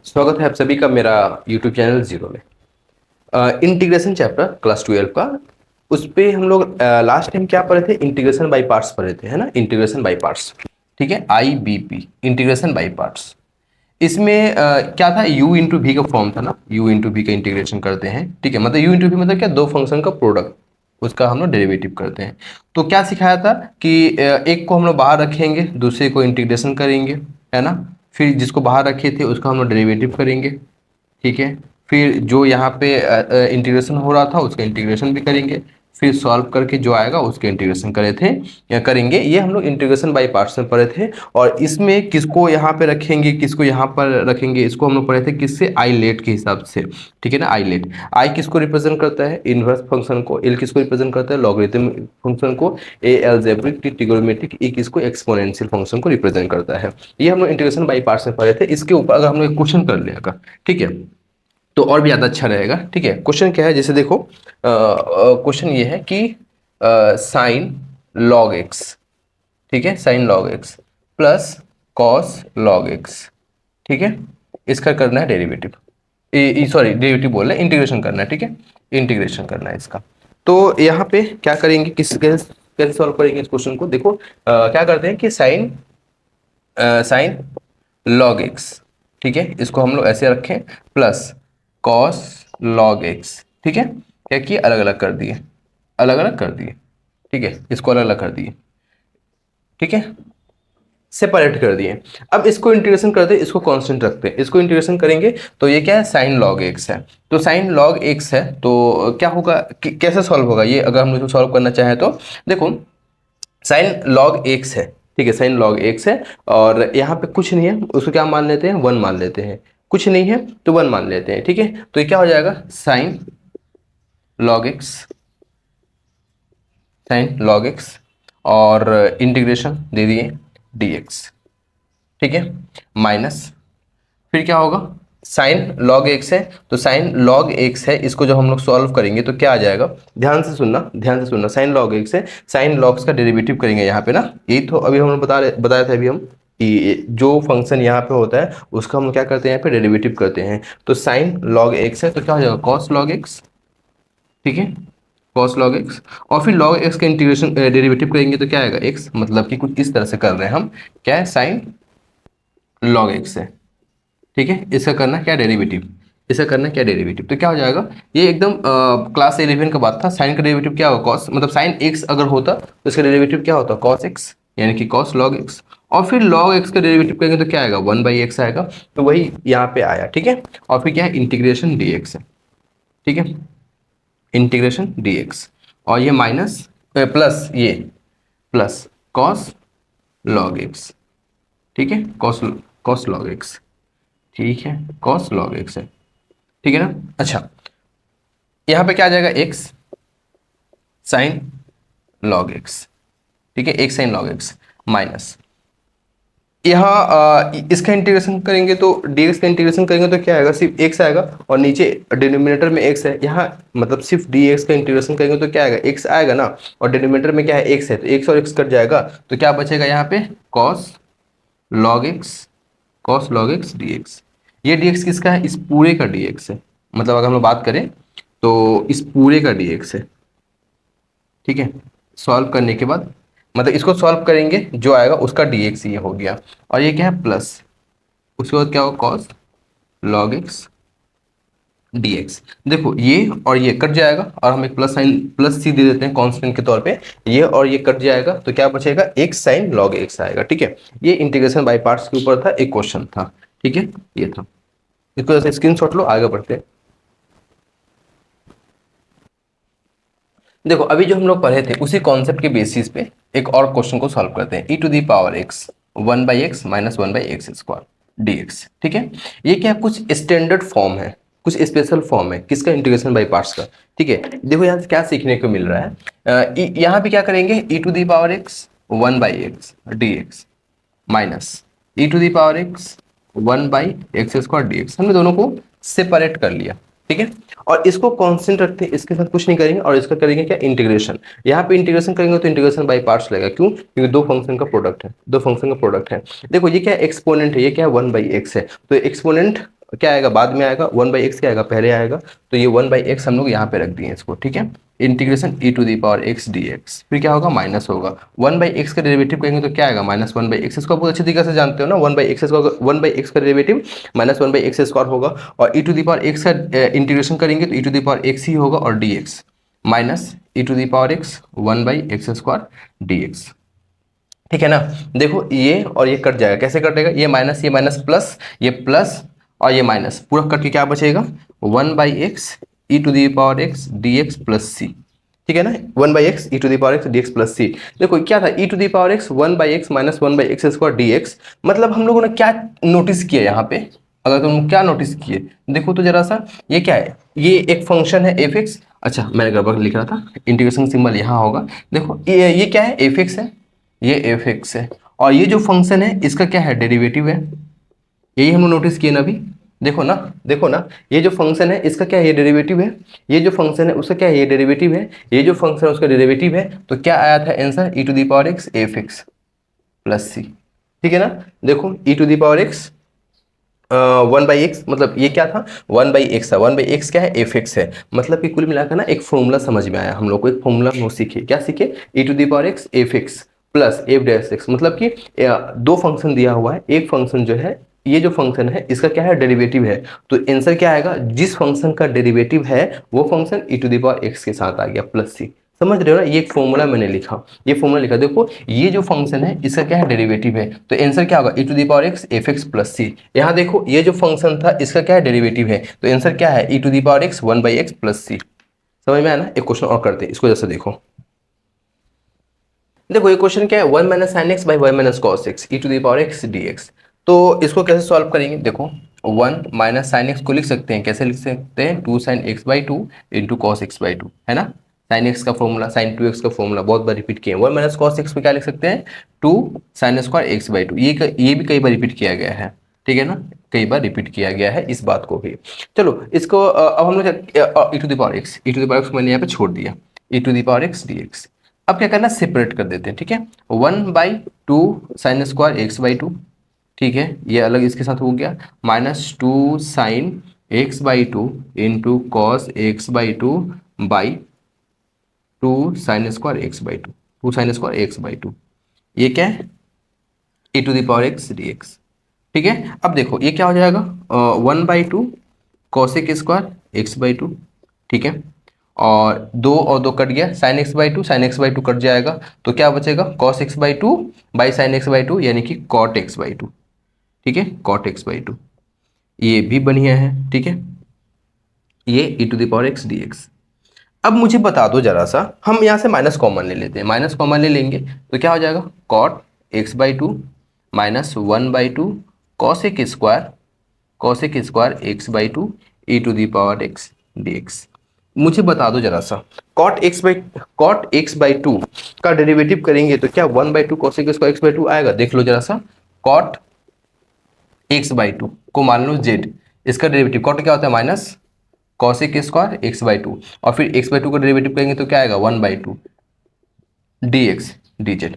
स्वागत है आप सभी का मेरा YouTube चैनल जीरो में। इंटीग्रेशन चैप्टर क्लास 12 का उस पे हम लोग लास्ट टाइम क्या पढ़े थे? इंटीग्रेशन बाय पार्ट्स पढ़े थे, है ना। इंटीग्रेशन बाय पार्ट्स, ठीक है, IBP, इंटीग्रेशन बाय पार्ट्स। इसमें क्या था? u इंटू वी का फॉर्म था ना, u इंटू वी का इंटीग्रेशन करते हैं, ठीक है। मतलब u इंटू वी मतलब क्या? दो फंक्शन का प्रोडक्ट, उसका हम लोग डेरिवेटिव करते हैं। तो क्या सिखाया था कि एक को हम लोग बाहर रखेंगे, दूसरे को इंटीग्रेशन करेंगे, है ना। फिर जिसको बाहर रखे थे उसका हम लोग डेरिवेटिव करेंगे, ठीक है। फिर जो यहाँ पे इंटीग्रेशन हो रहा था उसका इंटीग्रेशन भी करेंगे। फिर सॉल्व करके जो आएगा उसके इंटीग्रेशन करे थे या करेंगे। ये हम लोग इंटीग्रेशन बाय पार्ट्स में पढ़े थे। और इसमें किसको यहाँ पे रखेंगे, किसको यहाँ पर रखेंगे, इसको हम लोग पढ़े थे किससे? आई लेट के हिसाब से, ठीक है ना। आई लेट, आई किसको रिप्रेजेंट करता है? इनवर्स फंक्शन को। एल किसको रिप्रेजेंट करता है? लॉगरिथम फंक्शन को। ए एल्जेब्रिक, टी ट्रिगोनोमेट्रिक, ई किसको? एक्सपोनेंशियल फंक्शन को रिप्रेजेंट करता है। ये हम लोग इंटीग्रेशन बाय पार्ट्स में पढ़े थे। इसके ऊपर अगर हम लोग क्वेश्चन कर लिया, ठीक है, तो और भी ज़्यादा अच्छा रहेगा, ठीक है। क्वेश्चन क्या है? जैसे देखो, क्वेश्चन ये है कि साइन लॉग एक्स, ठीक है, sign log x plus cos log x, ठीक है, इसका करना है डेरिवेटिव। सॉरी, डेरिवेटिव बोल रहे हैं, इंटीग्रेशन करना है, ठीक है, इंटीग्रेशन करना है इसका। तो यहाँ पे क्या करेंगे, किस कैसे कैसे सॉल्व करेंगे इस क्वेश्चन को? देखो, क्या करते हैं कि साइन साइन लॉग एक्स, ठीक है, इसको हम लोग ऐसे रखें, प्लस कॉस लॉग एक्स, ठीक है। क्या किए? अलग अलग कर दिए, अलग अलग कर दिए, ठीक है, इसको अलग अलग कर दिए, ठीक है, सेपरेट कर दिए। अब इसको इंटीग्रेशन करते हैं, इसको कांस्टेंट रखते हैं, इसको इंटीग्रेशन करेंगे तो ये क्या है? साइन लॉग एक्स है। तो साइन लॉग एक्स है तो क्या होगा, कैसे सॉल्व होगा ये? अगर हम इसको सॉल्व करना चाहें तो देखो, साइन लॉग एक्स है, ठीक है, साइन लॉग एक्स है। और यहाँ पे कुछ नहीं है, उसको क्या मान लेते हैं? वन मान लेते हैं। कुछ नहीं है तो वन मान लेते हैं, ठीक है। तो ये क्या हो जाएगा? Sign log x, sign log x, और इंटीग्रेशन दे दिए dx, ठीक है, माइनस, फिर क्या होगा? साइन लॉग एक्स है तो साइन लॉग एक्स है, इसको जब हम लोग सॉल्व करेंगे तो क्या आ जाएगा? ध्यान से सुनना, ध्यान से सुनना। साइन लॉग एक्स है, साइन लॉग्स का डेरिवेटिव करेंगे यहाँ पे ना। यही तो अभी हम लोग बताया था अभी हम कि जो फंक्शन यहाँ पे होता है उसका हम लोग क्या करते हैं? यहाँ पे डेरिवेटिव करते हैं। तो साइन लॉग एक्स है तो क्या हो जाएगा? कॉस लॉग एक्स, ठीक है, कॉस लॉग एक्स। और फिर लॉग एक्स का इंटीग्रेशन डेरिवेटिव करेंगे तो क्या आएगा? एक्स, मतलब कि कुछ इस तरह से कर रहे हैं हम। क्या है? साइन लॉग एक्स है, ठीक है, इसका करना क्या? डेरिवेटिव, इसका करना क्या? डेरिवेटिव। तो क्या हो जाएगा? ये एकदम क्लास 11 का बात था। साइन का डेरिवेटिव क्या होगा? कॉस, मतलब साइन एक्स अगर होता तो इसका डेरिवेटिव क्या होता? कॉस एक्स, यानी कि कॉस लॉग एक्स। और फिर लॉग एक्स का डेरिवेटिव करेंगे तो क्या आएगा? वन बाई एक्स आएगा। तो वही यहाँ पे आया, ठीक है। और फिर क्या है? इंटीग्रेशन डी एक्स है, ठीक है, इंटीग्रेशन डी एक्स। और ये माइनस प्लस, ये प्लस कॉस लॉग एक्स, ठीक है, कॉस कॉस लॉग एक्स, ठीक है, कॉस लॉग एक्स है, ठीक है ना। अच्छा, यहाँ पे क्या आ जाएगा? एक्स साइन लॉग एक्स, ठीक है, x sign log x, minus यहाँ इसका इंटीग्रेशन करेंगे तो dx का इंटीग्रेशन करेंगे तो क्या आएगा? सिर्फ x आएगा। और नीचे डिनोमिनेटर में x है, यहाँ मतलब सिर्फ dx का इंटीग्रेशन करेंगे तो क्या आएगा? x आएगा ना। और डिनोमिनेटर में क्या है? x है, तो x और x कट जाएगा तो क्या बचेगा यहाँ पे? cos log x, cos log x dx। ये dx किसका है? इस पूरे का dx है। मतलब अगर हम लोग बात करें तो इस पूरे का dx है, ठीक है। सॉल्व करने के बाद, मतलब इसको सॉल्व करेंगे जो आएगा उसका dx ये हो गया। और ये क्या है? प्लस, उसके बाद क्या होगा? cos log x dx। देखो ये और ये कट जाएगा और हम एक प्लस साइन, प्लस सी दे देते हैं कांस्टेंट के तौर पे। ये और ये कट जाएगा तो क्या बचेगा? x साइन log x आएगा, ठीक है। ये इंटीग्रेशन बाय पार्ट्स के ऊपर था, एक क्वेश्चन था, ठीक है, ये था। इसको जैसे स्क्रीनशॉट लो, आगे बढ़ते हैं। देखो, अभी जो हम लोग पढ़े थे उसी कॉन्सेप्ट के बेसिस पे एक और क्वेश्चन को सॉल्व करते हैं। e to the power x, one by x minus one by x square dx, ठीक है। ये क्या, कुछ स्टैंडर्ड फॉर्म है, कुछ स्पेशल फॉर्म है किसका? इंटीग्रेशन बाई पार्ट्स का, ठीक है। देखो यहाँ से क्या सीखने को मिल रहा है, यहाँ पे क्या करेंगे? e to the power x one by x dx minus e to the power x one by x square dx। हमने दोनों को सेपरेट कर लिया, ठीक है। और इसको कांस्टेंट रखते हैं, इसके साथ कुछ नहीं करेंगे और इसका करेंगे क्या? इंटीग्रेशन। यहाँ पे इंटीग्रेशन करेंगे तो इंटीग्रेशन बाय पार्ट्स लगेगा, क्यों? क्योंकि दो फंक्शन का प्रोडक्ट है, दो फंक्शन का प्रोडक्ट है। देखो ये क्या एक्सपोनेंट है, ये क्या है? वन बाई एक्स है, तो एक्सपोनेंट क्या आएगा बाद में आएगा, 1/x क्या आएगा पहले आएगा, तो ये 1/x हम लोग यहाँ पे रख दिए इसको, ठीक है। इंटीग्रेशन e⁻x dx, फिर क्या होगा माइनस होगा, 1/x का डेरिवेटिव कहेंगे तो क्या आएगा -1/x, इसको बहुत अच्छी तरीके से जानते हो ना, 1/x का डेरिवेटिव -1/x² होगा, और e⁻x का इंटीग्रेशन करेंगे तो e⁻x ही होगा, और dx minus e⁻x 1/x² dx, ठीक है ना। देखो ये और ये कट जाएगा, कैसे कटेगा, ये माइनस प्लस, ये प्लस और ये माइनस पूरा कट के क्या बचेगा 1/x e⁻x dx plus c, ठीक है ना, 1/x e⁻x dx प्लस सी। देखो क्या था e⁻x 1/x minus 1/x² dx, मतलब हम लोगों ने क्या नोटिस किया यहाँ पे, अगर तुम क्या नोटिस किए देखो तो जरा सा, ये क्या है, ये एक फंक्शन है f(x), अच्छा मैंने गड़बड़ लिख रहा था, इंटीग्रेशन सिंबल यहाँ होगा, देखो ये क्या है f(x) है, ये f(x) है, और ये जो फंक्शन है इसका क्या है डेरिवेटिव है, यही हम नोटिस किए ना अभी, देखो ना, देखो ना, ये जो फंक्शन है इसका क्या है ये डेरिवेटिव है, ये जो फंक्शन है उसका क्या है ये डेरिवेटिव है, ये जो फंक्शन है उसका डेरिवेटिव है, तो क्या आया था answer e⁻x f(x) plus c, ठीक है ना। देखो e⁻x 1/x, मतलब ये क्या था 1/x था, 1/x क्या है f(x) है, मतलब कि कुल मिलाकर ना एक फॉर्मूला समझ में आया हम लोग को, एक फॉर्मूला हम लोग सीखे, क्या सीखे e⁻x f(x) प्लस f'(x), मतलब कि दो फंक्शन दिया हुआ है, एक फंक्शन जो है ये जो फंक्शन है इसका क्या है डेरिवेटिव है, तो आंसर क्या आएगा, जिस फंक्शन का डेरिवेटिव है वो फंक्शन e⁻x के साथ आ गया प्लस सी, समझ रहे हो ना, ये एक फॉर्मूला मैंने लिखा, ये फॉर्मूला लिखा, देखो ये जो फंक्शन है इसका क्या है डेरिवेटिव है, तो आंसर क्या होगा e⁻x f(x) प्लस सी, यहाँ देखो ये जो फंक्शन था इसका क्या है डेरिवेटिव है, तो आंसर क्या है e⁻x 1/x प्लस सी, समझ में आया ना। एक क्वेश्चन और करते हैं, इसको जैसे देखो, देखो ये क्वेश्चन क्या है 1 minus sine x by 1 minus cos x e⁻x dx, तो इसको कैसे सॉल्व करेंगे, देखो 1 माइनस साइन एक्स को लिख सकते हैं, कैसे लिख सकते हैं 2 sin x/2 into cos x/2, है ना, साइन एक्स का फॉर्मूला, साइन 2x का फॉर्मूला बहुत बार रिपीट किए हैं, 1 माइनस कॉस एक्स में क्या लिख सकते हैं 2 sin स्क्वायर x/2, ये भी कई बार रिपीट किया गया है, ठीक है ना, कई बार रिपीट किया गया है इस बात को भी। चलो इसको अब हम लोग e⁻x मैंने यहाँ पे छोड़ दिया, e⁻x dx, अब क्या करना सेपरेट कर देते हैं, ठीक है, 1/2 साइन स्क्वायर x/2, ठीक है, ये अलग इसके साथ हो गया, -2 sine x/2 into cos x/2 by 2 sine square x/2, 2 sine square x/2, ये क्या है e⁻x dx, ठीक है। अब देखो ये क्या हो जाएगा 1/2 कॉसेक स्क्वायर x/2, ठीक है, और 2 और 2 कट गया, साइन x/2 कट जाएगा, तो क्या बचेगा cos x/2 by sine x/2 यानी कि कॉट x/2, ठीक है, कॉट x/2, ये भी बढ़िया है, ठीक है, ये e⁻x dx। अब मुझे बता दो जरा सा, हम यहाँ से माइनस कॉमन ले लेते हैं, माइनस कॉमन ले लेंगे तो क्या हो जाएगा cot x/2 minus 1/2 cosec square x/2 e⁻x dx। मुझे बता दो जरा सा, कॉट x/2 का डेरिवेटिव करेंगे तो क्या 1/2 कॉसेक स्क्वायर x/2 आएगा, देख लो जरा सा, कॉट x/2 को मान लो z, इसका डेरिवेटिव कॉट क्या होता है माइनस कॉसेक स्क्वायर x/2, और फिर x/2 का डेरिवेटिव करेंगे तो क्या आएगा 1/2 dx dz,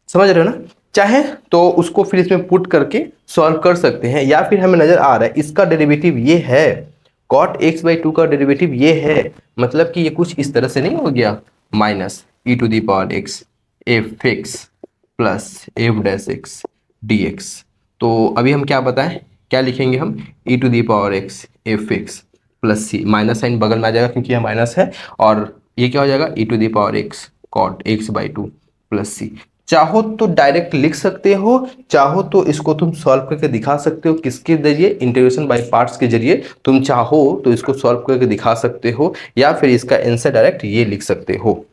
समझ रहे हो ना, चाहे तो उसको फिर इसमें पुट करके सॉल्व कर सकते हैं, या फिर हमें नजर आ रहा है इसका डेरिवेटिव ये है, कॉट x/2 का डेरिवेटिव ये है, मतलब कि ये कुछ इस तरह से नहीं हो गया, minus e⁻x f(x) plus f'(x) dx, तो अभी हम क्या बताएं, क्या लिखेंगे हम e⁻x f(x) प्लस सी, माइनस साइन बगल में आ जाएगा क्योंकि यह माइनस है, और ये क्या हो जाएगा e⁻x cot x/2 plus c, चाहो तो डायरेक्ट लिख सकते हो, चाहो तो इसको तुम सॉल्व करके दिखा सकते हो, किसके जरिए इंटीग्रेशन बाय पार्ट्स के जरिए, तुम चाहो तो इसको सॉल्व करके दिखा सकते हो, या फिर इसका आंसर डायरेक्ट ये लिख सकते हो,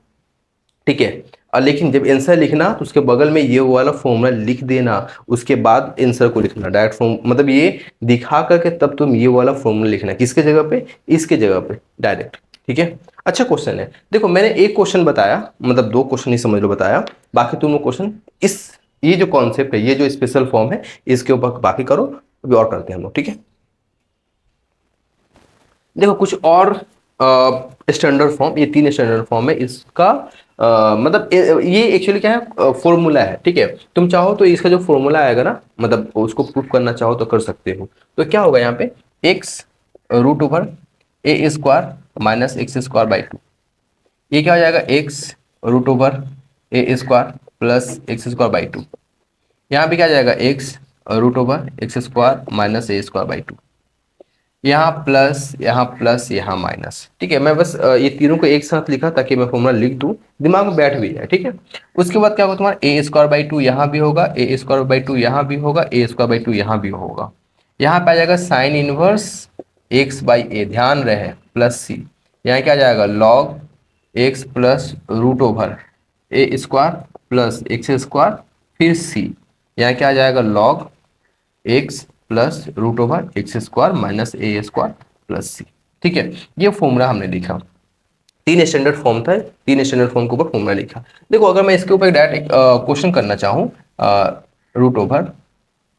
ठीक है। और लेकिन जब आंसर लिखना तो उसके बगल में ये वाला फॉर्मूला लिख देना, उसके बाद आंसर को लिखना, डायरेक्ट फॉर्म मतलब ये दिखा करके तब तुम ये वाला फॉर्मूला लिखना, किसके जगह पे, इसके जगह पे डायरेक्ट, ठीक है। अच्छा क्वेश्चन है, देखो मैंने एक क्वेश्चन बताया, मतलब दो क्वेश्चन ही समझ लो बताया, बाकी तुम लोग क्वेश्चन इस ये जो कॉन्सेप्ट है, ये जो स्पेशल फॉर्म है, इसके ऊपर बाकी करो, अभी और करते हैं हम लोग, ठीक है। देखो कुछ और स्टैंडर्ड फॉर्म, ये 3 स्टैंडर्ड फॉर्म है इसका। मतलब ये एक्चुअली क्या है, फॉर्मूला है, ठीक है। तुम चाहो तो इसका जो फॉर्मूला आएगा ना, मतलब उसको प्रूफ करना चाहो तो कर सकते हो। तो क्या होगा यहाँ पे, x root over a square minus x square by two, ये क्या हो जाएगा, x root over a square plus x square by two. यहाँ पे क्या आ जाएगा, x root over x square minus a square by two. यहाँ प्लस यहाँ माइनस, ठीक है। मैं बस ये तीनों को एक साथ लिखा ताकि मैं फॉर्मूला लिख दूं, दिमाग में बैठ भी जाए, ठीक है। उसके बाद क्या होगा तुम्हारा, ए स्क्वायर बाई टू यहाँ भी होगा, ए स्क्वायर बाई टू यहाँ भी होगा, ए स्क्वायर बाई टू यहाँ भी होगा। यहाँ पे आ जाएगा sine inverse x by a, ध्यान रहे, प्लस सी। यहाँ क्या आ जाएगा, log x plus root over a square plus x square फिर सी। यहाँ क्या आ जाएगा, log x plus root over x square minus a square plus c, ठीक है। ये फॉर्मूला हमने लिखा, 3 स्टैंडर्ड फॉर्म था, 3 स्टैंडर्ड फॉर्म के ऊपर फॉर्मूला लिखा। देखो अगर मैं इसके ऊपर डायरेक्ट क्वेश्चन करना चाहूँ, रूट ओवर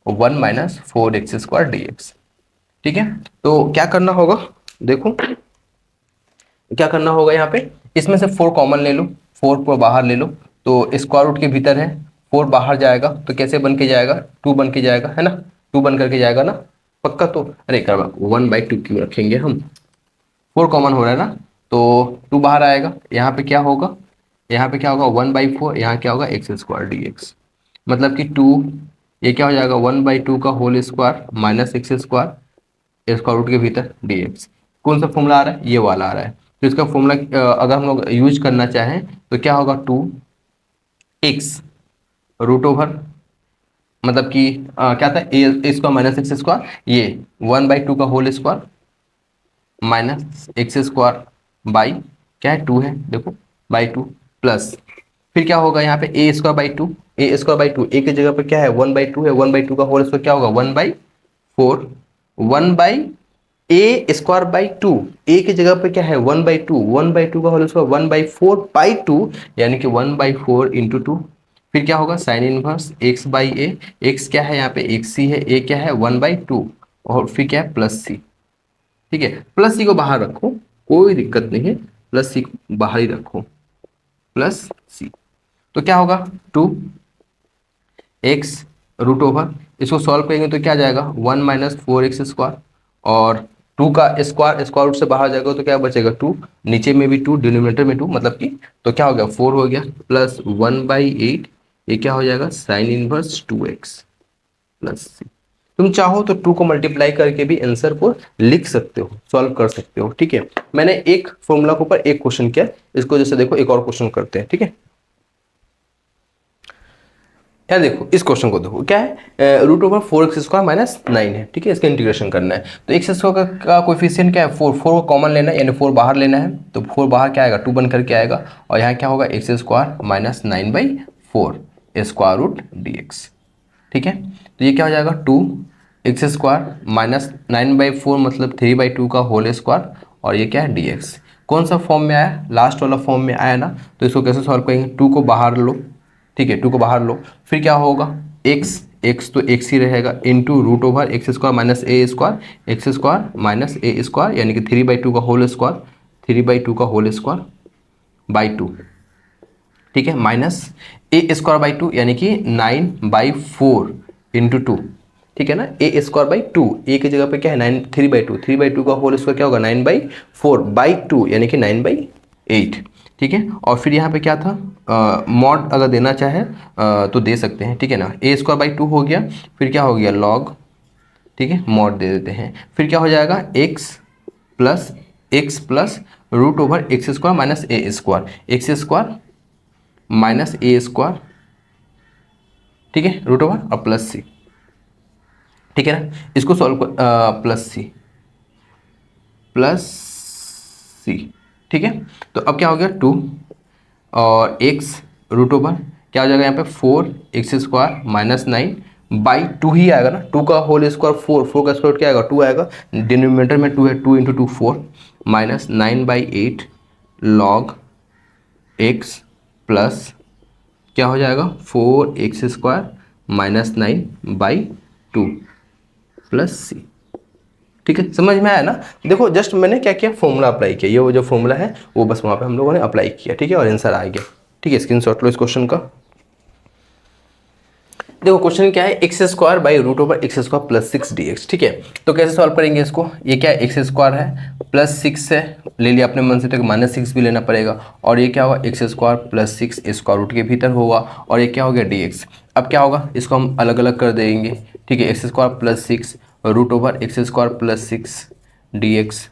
1 - 4x² dx, ठीक है। तो क्या करना होगा, देखो क्या करना होगा, यहाँ पे इसमें से 4 कॉमन ले लो, 4 को बाहर ले लो, तो स्क्वायर रूट के भीतर है, 4 बाहर जाएगा तो कैसे बन के जाएगा, 2 बन के जाएगा, है ना, 2 बन करके जाएगा ना, पक्का। तो अरे कर 1/2 क्यों रखेंगे हम, 4 कॉमन हो रहा है ना, तो 2 बाहर आएगा, यहाँ पे क्या होगा, यहाँ पे क्या होगा 1/4, यहाँ क्या होगा x² dx, मतलब कि 2, ये क्या हो जाएगा 1/2 का whole square minus x square square root के भीतर dx। कौन सा फॉर्मूला आ रहा है, ये वाला आ रहा है। तो इसका फॉर्मूला अगर हम लोग यूज करना चाहें तो क्या होगा, 2x रूट ओवर, मतलब कि क्या था, a square minus x square, ये 1/2 का whole square minus x square by क्या है 2 है, देखो बाई 2 प्लस, फिर क्या होगा यहाँ पे a square by two, a square by two, a की जगह पर क्या है 1/2 है, 1/2 का होल स्क्वायर क्या होगा 1/4, 1 ए स्क्वायर बाई टू, ए की जगह पे क्या है 1/2, 1/2 का होल स्क्वायर 1/4/2, यानी कि 1/4 इंटू 2। फिर क्या होगा sine inverse x by a, x क्या है यहाँ पे एक्स सी है, ए क्या है 1/2, और फिर क्या है प्लस सी, ठीक है। प्लस सी को बाहर रखो, कोई दिक्कत नहीं है, प्लस सी को बाहर ही रखो, प्लस सी। तो क्या होगा 2x रूट ओवर, इसको सॉल्व करेंगे तो क्या आ जाएगा 1 - 4x², और 2 का स्क्वायर स्क्वायर रूट से बाहर जाएगा तो क्या बचेगा 2, नीचे में भी 2 डिनोमिनेटर में 2, मतलब कि तो क्या हो गया 4 हो गया, प्लस 1/8, ये क्या हो जाएगा साइन इनवर्स 2x प्लस सी। तुम चाहो तो 2 को मल्टीप्लाई करके भी आंसर को लिख सकते हो, सॉल्व कर सकते हो, ठीक है। मैंने एक फॉर्मूला के ऊपर एक क्वेश्चन किया, इसको जैसे देखो एक और क्वेश्चन करते हैं, ठीक है। यार देखो इस क्वेश्चन को देखो, क्या है रूट ओवर 4x² माइनस 9 है, ठीक है। इसका इंटीग्रेशन करना है, तो एक्स स्क्वायर का कोएफिशिएंट क्या है 4, 4 को कॉमन लेना है, यानी 4 बाहर लेना है, तो 4 बाहर क्या आएगा 2 बन करके आएगा, और यहाँ क्या होगा x² minus 9/4 square root dx, ठीक है। तो ये क्या हो जाएगा 2x² माइनस 9/4 मतलब 3/2 का होल स्क्वायर, और ये क्या है dx। कौन सा फॉर्म में आया, लास्ट वाला फॉर्म में आया ना, तो इसको कैसे सॉल्व करेंगे, 2 को बाहर लो, ठीक है, 2 को बाहर लो, फिर क्या होगा x तो x ही रहेगा into root over x² minus a square, x² minus a square, यानी कि 3/2 का होल स्क्वायर, 3/2 का होल स्क्वायर बाई 2, ठीक है, माइनस ए स्क्वायर बाई 2, यानी कि 9/4 इंटू 2, ठीक है ना, ए स्क्वायर बाई 2, ए की जगह पे क्या है 9, 3/2, 3/2 का होल स्क्वायर क्या होगा 9/4 बाई 2, यानी कि 9/8, ठीक है। और फिर यहाँ पे क्या था मॉड अगर देना चाहे तो दे सकते हैं, ठीक है ना, ए स्क्वायर बाई 2 हो गया, फिर क्या हो गया लॉग, ठीक है, मॉड दे देते हैं, फिर क्या हो जाएगा x plus root over x² minus a square, x² minus a square, ठीक है, रूट ओवर और प्लस सी, ठीक है ना। इसको सॉल्व प्लस सी, ठीक है। तो अब क्या हो गया 2 और x रूट ओवर क्या हो जाएगा यहाँ पे 4x² माइनस 9/2 ही आएगा ना, 2 का होल स्क्वायर 4, 4 का स्क्वायर क्या आएगा 2 आएगा, डिनोमिनेटर में 2 है, 2 into 2 4 minus 9/8 log x plus क्या हो जाएगा 4x² माइनस 9/2 प्लस सी, ठीक है, समझ में आया ना। देखो जस्ट मैंने क्या किया, फॉर्मूला अप्लाई किया, ये वो जो फॉर्मूला है वो बस वहाँ पे हम लोगों ने अप्लाई किया, ठीक है, और आंसर आ गया। ठीक है, स्क्रीनशॉट लो इस क्वेश्चन का। देखो क्वेश्चन क्या है, x square by root over x square plus 6 dx। ठीक है, तो कैसे सॉल्व करेंगे इसको, ये क्या है, एक्स स्क्वायर है प्लस 6 है, ले लिया अपने मन से, तो -6 भी लेना पड़ेगा, और ये क्या होगा, x square plus 6 square root के भीतर होगा, और ये क्या हो गया dx। अब क्या होगा, इसको हम अलग अलग कर देंगे। ठीक है, x square plus 6 root over x square plus 6 dx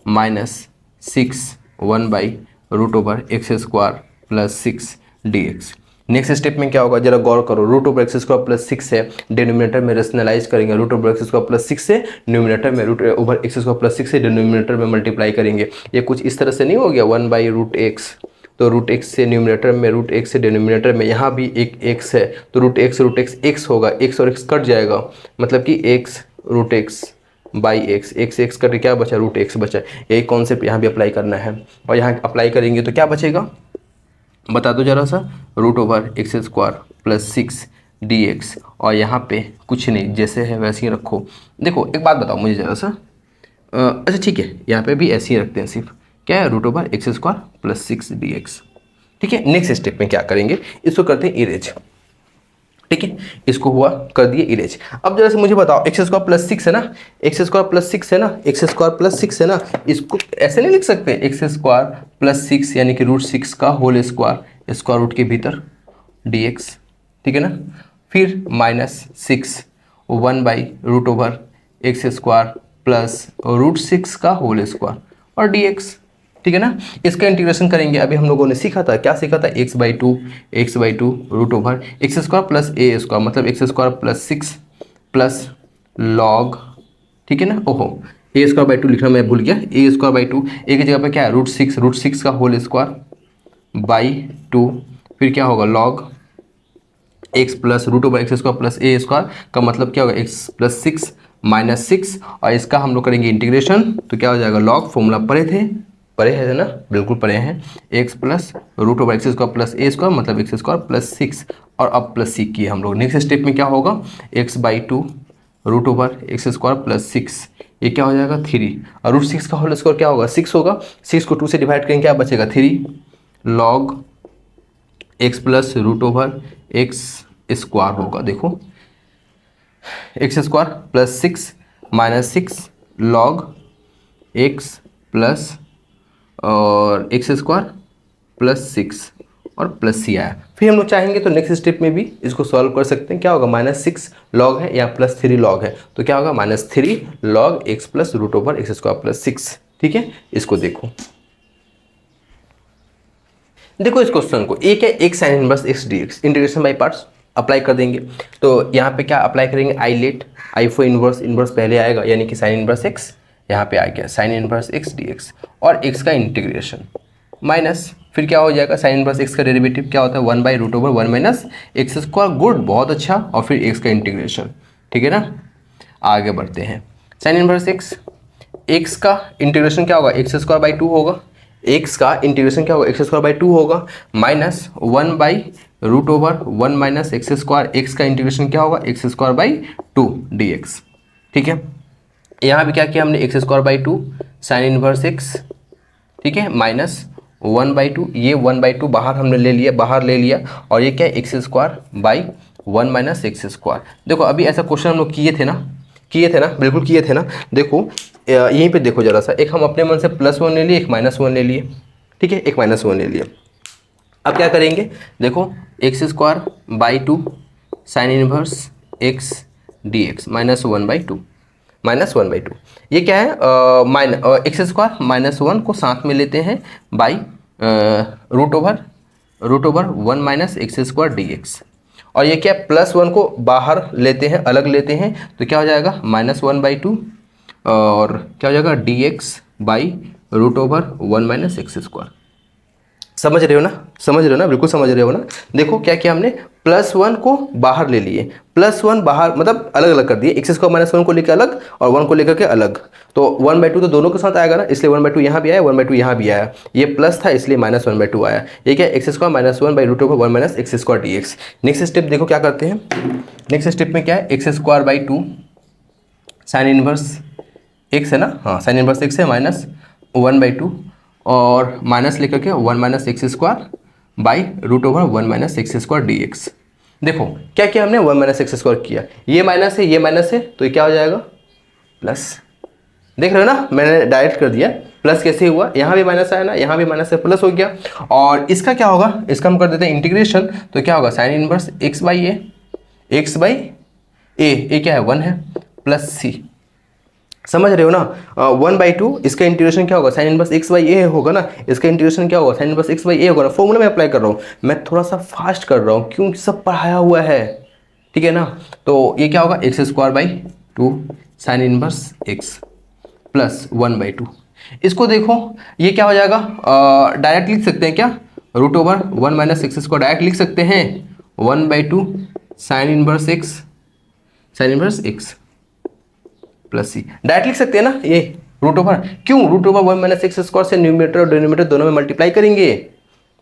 -6 1/रूट over x square plus 6 dx। Next step में क्या होगा, जरा गौर करो, root over x square plus 6 है, डिनोमिनेटर में रेशनलाइज करेंगे, root over x square plus 6 से न्यूमिनेटर में root over x square plus 6 से डिनोमिनेटर में मल्टीप्लाई करेंगे। ये कुछ इस तरह से नहीं हो गया, 1/√x, तो रूट एक्स से न्यूमिनेटर में, रूट एक्स से डिनोमिनेटर में, यहाँ भी एक एक्स है तो रूट एक्स एक्स होगा, एक्स और एक्स कट जाएगा, मतलब कि x root x by x, x cut क्या बचा, रूट एक्स बचा। यही कॉन्सेप्ट यहाँ भी अप्लाई करना है, और यहाँ अप्लाई करेंगे तो क्या बचेगा, बता दो जरा सा, root over x square plus 6 dx, और यहाँ पे कुछ नहीं, जैसे है वैसे ही रखो। देखो एक बात बताओ मुझे जरा सा, अच्छा ठीक है, यहाँ पे भी ऐसे ही रखते हैं, सिर्फ क्या है, root over x square plus 6 dx। ठीक है, नेक्स्ट स्टेप में क्या करेंगे, इसको करते हैं इरेज। ठीक है, इसको हुआ कर दिए इरेज। अब जरा से मुझे बताओ, एक्स स्क्वायर प्लस 6 है ना, एक्स स्क्वायर प्लस 6 है ना, एक्स स्क्वायर प्लस 6 है ना, इसको ऐसे नहीं लिख सकते, एक्स स्क्वायर प्लस 6 यानी कि रूट 6 का होल स्क्वायर, स्क्वायर रूट के भीतर dx। ठीक है ना, फिर -6 1/रूट over x square plus root 6 का होल स्क्वायर और dx। ठीक है ना, इसका इंटीग्रेशन करेंगे। अभी हम लोगों ने सीखा था, क्या सीखा था, x/2 root over x square plus a square, मतलब x square plus 6 plus log, ठीक है ना, ओहो a²/2 लिखना मैं भूल गया, a²/2, ए की जगह पे क्या है, रूट सिक्स का होल स्क्वायर बाई 2, फिर क्या होगा, log x plus root over x square plus a square का मतलब क्या होगा, एक्स प्लस 6 -6, और इसका हम लोग करेंगे इंटीग्रेशन, तो क्या हो जाएगा, लॉग, फॉर्मूला पढ़े है ना, बिल्कुल पढ़े हैं, x plus root over x square plus a square, मतलब एक्स स्क्वायर प्लस 6, और अब प्लस सी किए हम लोग। नेक्स्ट स्टेप में क्या होगा, x/2 root over x square plus 6, ये क्या हो जाएगा, 3, और रूट 6 का होल स्क्वायर क्या होगा, 6 होगा, 6 को 2 से डिवाइड करेंगे, क्या बचेगा, 3 log x plus root over x square होगा। देखो x square plus 6 -6 log x plus और एक्स स्क्वायर प्लस 6 और प्लस सी आया। फिर हम लोग चाहेंगे तो नेक्स्ट स्टेप में भी इसको सॉल्व कर सकते हैं, क्या होगा, -6 लॉग है या +3 लॉग है, तो क्या होगा, -3 log x plus root over x square plus 6। ठीक है, इसको देखो, देखो इस क्वेश्चन को, एक है एक sign inverse x dx, integration by parts apply कर देंगे। तो यहाँ पे क्या अप्लाई करेंगे, I let, I for inverse पहले आएगा, यानी कि साइन इनवर्स एक्स, यहाँ पे आ गया साइन इनवर्स एक्स dx, और एक्स का इंटीग्रेशन माइनस, फिर क्या हो जाएगा, साइन इनवर्स एक्स का डेरिवेटिव क्या होता है, 1/रूट ओवर 1 - एक्स स्क्वायर, गुड, बहुत अच्छा, और फिर एक्स का इंटीग्रेशन। ठीक है ना, आगे बढ़ते हैं, साइन इनवर्स एक्स, एक्स का इंटीग्रेशन क्या होगा, x²/2 होगा, एक्स का इंटीग्रेशन क्या होगा, x²/2 होगा, -1/रूट ओवर 1 - एक्स स्क्वायर, एक्स का इंटीग्रेशन क्या होगा, x²/2 dx। ठीक है, यहाँ भी क्या किया हमने, x²/2 साइन इनवर्स एक्स, ठीक है, -1/2, ये 1/2 बाहर हमने ले लिया, और ये क्या है, x²/1 - एक्स स्क्वायर। देखो अभी ऐसा क्वेश्चन हम लोग किए थे ना, बिल्कुल किए थे ना। देखो यहीं पे देखो जरा सा, एक हम अपने मन से +1 ले लिए, एक -1 ले लिए, ठीक है, एक -1 ले लिए। अब क्या करेंगे, देखो x²/2 sine inverse x dx -1/2, ये क्या है, x² -1 को साथ में लेते हैं by root over 1 - x square dx, और ये क्या, +1 को बाहर लेते हैं, अलग लेते हैं, तो क्या हो जाएगा, -1/2, और क्या हो जाएगा, dx by root over 1 - x square. समझ रहे हो ना, बिल्कुल समझ रहे हो ना। देखो क्या किया हमने, +1 को बाहर ले लिए, +1 बाहर मतलब अलग अलग कर दिए, x² -1 को लेकर अलग और 1 को लेकर के अलग, तो 1/2 तो दोनों के साथ आएगा ना, इसलिए 1/2 यहाँ भी आया, 1/2 यहाँ भी आया, ये प्लस था इसलिए -1/2 आया, ये क्या, x² -1/रूट over 1 - x square dx। Next step देखो क्या करते हैं, नेक्स्ट स्टेप में क्या है, x²/2 साइन इनवर्स एक्स है ना, हाँ साइन इनवर्स एक्स है माइनस 1/2 और माइनस लेकर के 1 minus x square by root over 1 minus x square d x. देखो क्या किया हमने, 1 माइनस एक्स स्क्वायर किया, ये माइनस है तो ये क्या हो जाएगा प्लस। देख रहे हो ना, मैंने डायरेक्ट कर दिया। प्लस कैसे हुआ, यहाँ भी माइनस आया ना, यहाँ भी माइनस है, प्लस हो गया। और इसका क्या होगा, इसका हम कर देते हैं इंटीग्रेशन, तो क्या होगा sine inverse x by a, x by a क्या है 1 है, प्लस सी। समझ रहे हो ना, 1/2 इसका इंटीग्रेशन क्या होगा, साइन इनवर्स एक्स बाई ए होगा ना, इसका इंटीग्रेशन क्या होगा, साइन इनवर्स एक्स बाई ए होगा ना। फॉर्मूला में अप्लाई कर रहा हूँ, मैं थोड़ा सा फास्ट कर रहा हूँ क्योंकि सब पढ़ाया हुआ है, ठीक है ना। तो ये क्या होगा, x square by 2 sine inverse x plus 1/2। इसको देखो ये क्या हो जाएगा, डायरेक्ट लिख सकते हैं क्या, root over 1 minus x square direct लिख सकते हैं, 1/2 sine inverse x plus c direct लिख सकते हैं ना। ये रूट ओवर, क्यों root over 1 minus x square से न्यूमरेटर और डिनोमिनेटर दोनों में मल्टीप्लाई करेंगे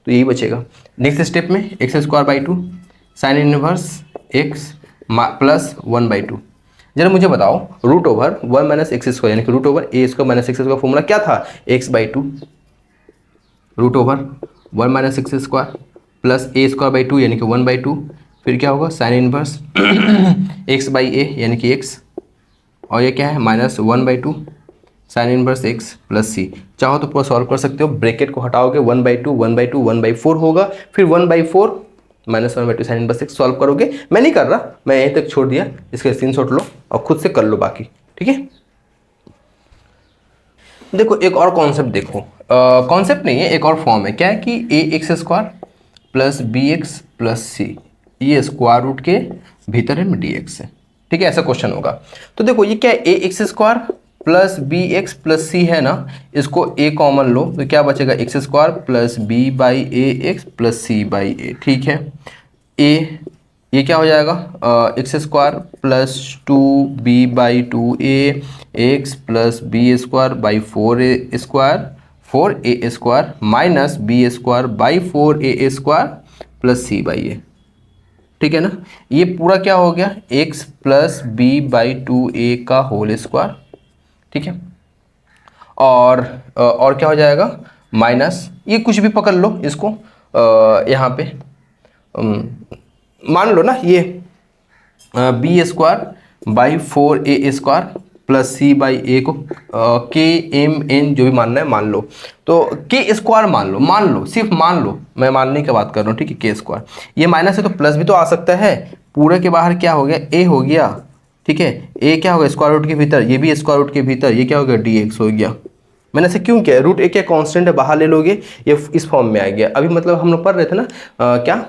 तो यही बचेगा। नेक्स्ट स्टेप में x square by 2 sine inverse x plus 1/2। जरा मुझे बताओ root over 1 minus x square यानी कि root over a square minus x square formula क्या था, x/2 root over 1 minus x square plus a square by 2 यानी कि 1/2, फिर क्या होगा sine inverse x by a यानी कि x, और ये क्या है minus 1/2 sine inverse x plus c. चाहो तो पूरा सॉल्व कर सकते हो, ब्रैकेट को हटाओगे 1/2 1/2 1/4 होगा, फिर 1/4 minus 1/2 sine inverse x solve करोगे। मैं नहीं कर रहा, मैं यहीं तक छोड़ दिया, इसका स्क्रीनशॉट लो और खुद से कर लो बाकी, ठीक है। देखो एक और कॉन्सेप्ट देखो, कॉन्सेप्ट नहीं है, एक और फॉर्म है, क्या है कि a x square plus b x plus c, ये स्क्वायर रूट के भीतर है डी एक्स है, ठीक है, ऐसा क्वेश्चन होगा। तो देखो ये क्या है, a x square plus b x plus c है ना, इसको ए कॉमन लो तो क्या बचेगा, x square plus b by a x plus c by a, ठीक है। ए ये क्या हो जाएगा, x square plus 2b/2a x plus b square by 4a square minus b square by 4a square plus c by a, ठीक है ना। ये पूरा क्या हो गया, x प्लस b/2a का होल स्क्वायर, ठीक है। और क्या हो जाएगा, माइनस ये कुछ भी पकड़ लो इसको, यहाँ पे मान लो ना ये b square by 4a square plus c by a को के एम एन जो भी मानना है मान लो, तो के स्क्वायर मान लो सिर्फ मान लो, मैं मानने की बात कर रहा हूँ, ठीक है। के स्क्वायर ये माइनस है तो प्लस भी तो आ सकता है, पूरे के बाहर क्या हो गया, ए हो गया, ठीक है। ए क्या होगा स्क्वायर रूट के भीतर, ये भी स्क्वायर रूट के भीतर, ये क्या हो गया डी एक्स हो गया। मैंने ऐसे क्यों किया, रूट ए क्या कांस्टेंट है, बाहर ले लोगे ये इस फॉर्म में आ गया। अभी मतलब हम लोग पढ़ रहे थे ना क्या,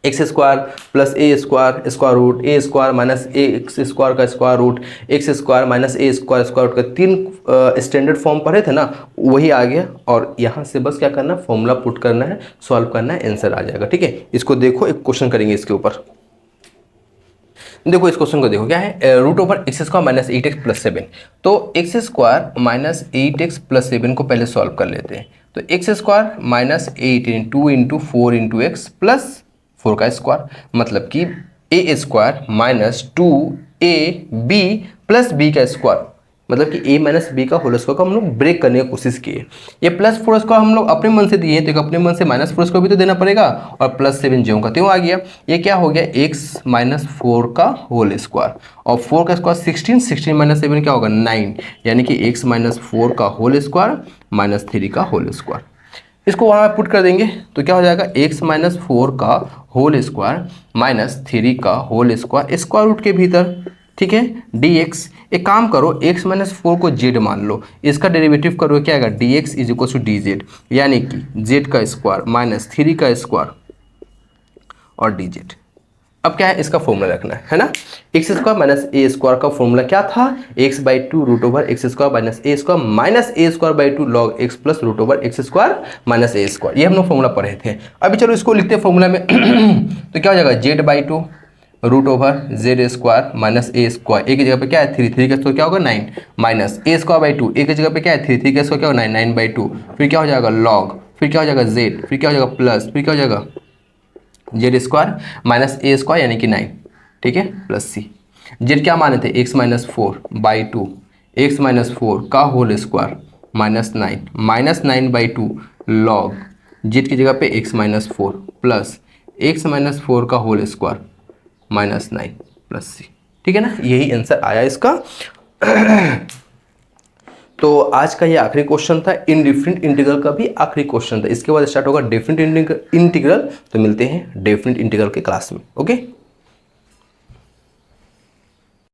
x square plus a square square root a square minus a x square का square root x square minus a square square root का 3 स्टैंडर्ड फॉर्म पढ़े थे ना, वही आ गया। और यहाँ से बस क्या करना है, फॉर्मूला पुट करना है, सॉल्व करना है, आंसर आ जाएगा, ठीक है। इसको देखो, एक क्वेश्चन करेंगे इसके ऊपर। देखो इस क्वेश्चन को देखो, क्या है, root over x square minus 8x plus 7, तो x square minus 8x plus 7 को पहले सॉल्व कर लेते हैं। तो x square minus 8 into 4 into x plus 4 का स्क्वायर, मतलब कि a square minus 2ab plus b का स्क्वायर, मतलब कि a माइनस बी का होल स्क्वायर को हम लोग ब्रेक करने की कोशिश किए। ये प्लस 4 स्क्वायर हम लोग अपने मन से दिए हैं, तो अपने मन से माइनस 4 स्क्वायर भी तो देना पड़ेगा, और प्लस 7 ज्यों का त्यों आ गया। ये क्या हो गया, x माइनस 4 का होल स्क्वायर, और 4 का स्क्वायर 16 माइनस 7 क्या होगा 9, यानी कि x माइनस 4 का होल स्क्वायर माइनस 3 का होल स्क्वायर। इसको वहाँ पुट कर देंगे तो क्या हो जाएगा, x माइनस 4 का होल स्क्वायर माइनस 3 का होल स्क्वायर स्क्वायर रूट के भीतर, ठीक है, dx। एक काम करो, x माइनस 4 को z मान लो, इसका डेरिवेटिव करो, क्या आएगा, dx is equal to dz, यानी कि z का स्क्वायर माइनस 3 का स्क्वायर और dz। अब क्या है, इसका फॉर्मूला रखना है ना, x square minus a square का फॉर्मूला क्या था, x/2 root over x square minus a square minus a square by 2 log x plus root over x square minus a square. ये हम लोग फॉर्मूला पढ़े थे। अभी चलो इसको लिखते हैं फॉर्मूला में तो क्या हो जाएगा, z/2 root over z square minus a square, a की जगह पे क्या है 3 का स्क्वायर क्या होगा 9, माइनस ए स्क्वायर बाई 2, ए की जगह पे क्या है 3 का स्क्वायर क्या होगा 9/2, फिर क्या हो जाएगा लॉग, फिर क्या हो जाएगा जेड, फिर क्या हो जाएगा प्लस, फिर क्या हो जाएगा Z square minus a square यानी कि 9, ठीक है, प्लस सी। जेड क्या माने थे, x minus 4 by 2, x minus 4 का होल स्क्वायर -9, -9/2 लॉग जेड की जगह पे x minus 4 plus x minus 4 का होल स्क्वायर -9 प्लस सी। ठीक है ना, यही आंसर आया इसका। तो आज का ये आखिरी क्वेश्चन था, इनडिफरेंट इंटीग्रल का भी आखिरी क्वेश्चन था। इसके बाद स्टार्ट होगा डेफिनेट इंटीग्रल। तो मिलते हैं डेफिनेट इंटीग्रल के क्लास में। ओके।